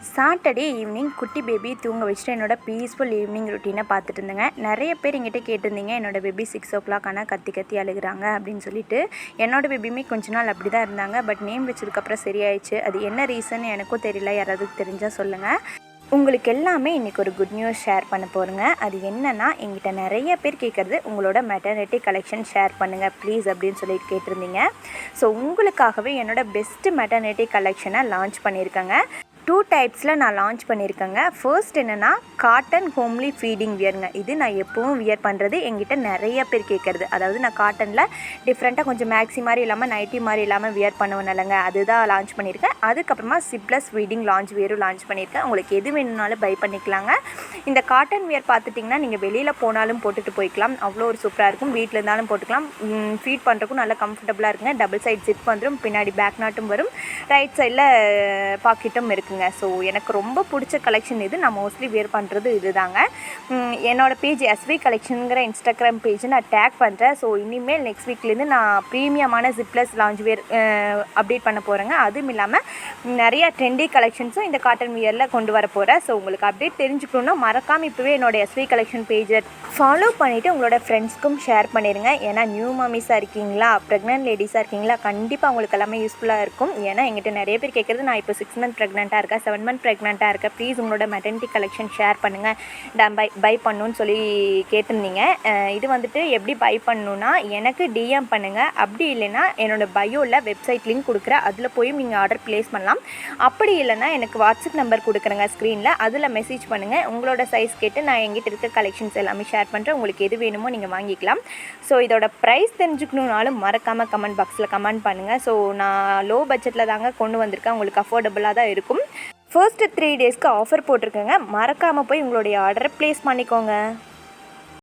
Saturday evening குட்டி baby தூங்க வச்சுட்டு என்னோட பீஸ்ஃபுல் ஈவினிங் ரொட்டீனை பார்த்துட்டு இருந்தேங்க. நிறைய பேர் எங்கிட்ட கேட்டிருந்தீங்க, என்னோடய பேபி 6 o'clock ஆனால் கத்தி கத்தி அழுகுறாங்க அப்படின்னு சொல்லிட்டு. என்னோடய பேபியுமே கொஞ்ச நாள் அப்படி தான் இருந்தாங்க. பட் நேம் வச்சதுக்கப்புறம் சரியாயிடுச்சு. அது என்ன ரீசன் எனக்கும் தெரியல, யாராவது தெரிஞ்சால் சொல்லுங்கள். உங்களுக்கு எல்லாமே இன்றைக்கி ஒரு குட் நியூஸ் ஷேர் பண்ண போகிறேங்க. அது என்னென்னா, எங்கிட்ட நிறைய பேர் கேட்குறது, உங்களோட மெட்டர்னிட்டி கலெக்ஷன் ஷேர் பண்ணுங்கள் ப்ளீஸ் அப்படின்னு சொல்லிட்டு கேட்டிருந்தீங்க. ஸோ உங்களுக்காகவே என்னோடய பெஸ்ட்டு மெட்டர்னிட்டி கலெக்ஷனை லான்ச் பண்ணியிருக்கேங்க. 2 டைப்ஸில் நான் லான்ச் பண்ணியிருக்கேங்க. ஃபர்ஸ்ட் என்னென்னா, காட்டன் ஹோம்லி ஃபீடிங் வியருங்க. இது நான் எப்பவும் வியர் பண்ணுறது, எங்கிட்ட நிறைய பேர் கேட்குறது. அதாவது நான் காட்டனில் டிஃப்ரெண்ட்டாக கொஞ்சம் மேக்ஸி மாதிரி இல்லாமல் நைட்டி மாதிரி இல்லாமல் வியர் பண்ணுவேன் இல்லைங்க, அதுதான் லான்ச் பண்ணியிருக்கேன். அதுக்கப்புறமா சிப்லெஸ் ஃபீடிங் வியரும் லான்ச் பண்ணியிருக்கேன். உங்களுக்கு எது வேணும்னாலும் பை பண்ணிக்கலாங்க. இந்த காட்டன் வியர் பார்த்துட்டிங்கன்னா, நீங்கள் வெளியில் போனாலும் போட்டுட்டு போய்க்கலாம். அவ்வளோ ஒரு சூப்பராக இருக்கும். வீட்டில் இருந்தாலும் போட்டுக்கலாம். ஃபீட் பண்ணுறதுக்கும் நல்லா கம்ஃபர்டபுளாக இருக்குங்க. டபுள் சைட் ஜிப் வந்துடும், பின்னாடி பேக் நாட்டும் வரும், ரைட் சைடில் பாக்கெட்டும் இருக்குங்க. ஸோ எனக்கு ரொம்ப பிடிச்ச கலெக்ஷன் இது. நான் மோஸ்ட்லி வியர் பண்ணுறது இது தாங்க. என்னோடய பேஜ் எஸ்வி கலெக்ஷனுங்கிற இன்ஸ்டாகிராம் பேஜ் நான் டேக் பண்ணுறேன். ஸோ இனிமேல் நெக்ஸ்ட் வீக்லேருந்து நான் ப்ரீமியமான ஜிப்லெஸ் லான்ச் வியர் அப்டேட் பண்ண போகிறேங்க. அதுவும் இல்லாமல் நிறையா ட்ரெண்டி கலெக்ஷன்ஸும் இந்த காட்டன் வியரில் கொண்டு வர போகிறேன். ஸோ உங்களுக்கு அப்டேட் தெரிஞ்சுக்கணுன்னா மறக்காமல் இப்போவே என்னோடய எஸ்வி கலெக்ஷன் பேஜை ஃபாலோ பண்ணிவிட்டு உங்களோட ஃப்ரெண்ட்ஸ்க்கும் ஷேர் பண்ணிடுங்க. ஏன்னா நியூ மம்மிஸாக இருக்கீங்களா, ப்ரெக்னென்ட் லேடிஸாக இருக்கீங்களா, கண்டிப்பாக உங்களுக்கு எல்லாமே யூஸ்ஃபுல்லாக இருக்கும். ஏன்னா எங்கிட்ட நிறைய பேர் கேட்குறது, நான் இப்போ 6 months ப்ரெக்னெண்ட்டாக இருக்கேன், 7 months ப்ரெக்னெண்ட்டாக இருக்கேன், ப்ளீஸ் உங்களோட மெட்டர்னிட்டி கலெக்ஷன் ஷேர் பண்ணுங்கள், நான் பை பண்ணணுன்னு சொல்லி கேட்டிருந்தீங்க. இது வந்துட்டு எப்படி பை பண்ணணுன்னா, எனக்கு டிஎம் பண்ணுங்கள். அப்படி இல்லைன்னா என்னோடய பயோவில் வெப்சைட் லிங்க் கொடுக்குறேன், அதில் போய் நீங்கள் ஆர்டர் ப்ளேஸ் பண்ணலாம். அப்படி இல்லைன்னா எனக்கு வாட்ஸ்அப் நம்பர் கொடுக்குறேங்க ஸ்க்ரீனில், அதில் மெசேஜ் பண்ணுங்கள். உங்களோட சைஸ் கேட்டு நான் எங்கிட்ட இருக்க கலெக்ஷன்ஸ் எல்லாமே ஷேர் பண்ணுறேன். உங்களுக்கு எது வேணுமோ நீங்கள் வாங்கிக்கலாம். ஸோ இதோட ப்ரைஸ் தெரிஞ்சுக்கணுன்னாலும் மறக்காமல் கமெண்ட் பாக்ஸில் கமெண்ட் பண்ணுங்கள். ஸோ நான் லோ பட்ஜெட்டில் தாங்க கொண்டு வந்திருக்கேன், உங்களுக்கு அஃபோர்டபுளாக தான் இருக்கும். ஃபர்ஸ்ட் 3 daysக்கு ஆஃபர் போட்டிருக்கேங்க. மறக்காமல் போய் உங்களுடைய ஆர்டரை ப்ளேஸ் பண்ணிக்கோங்க.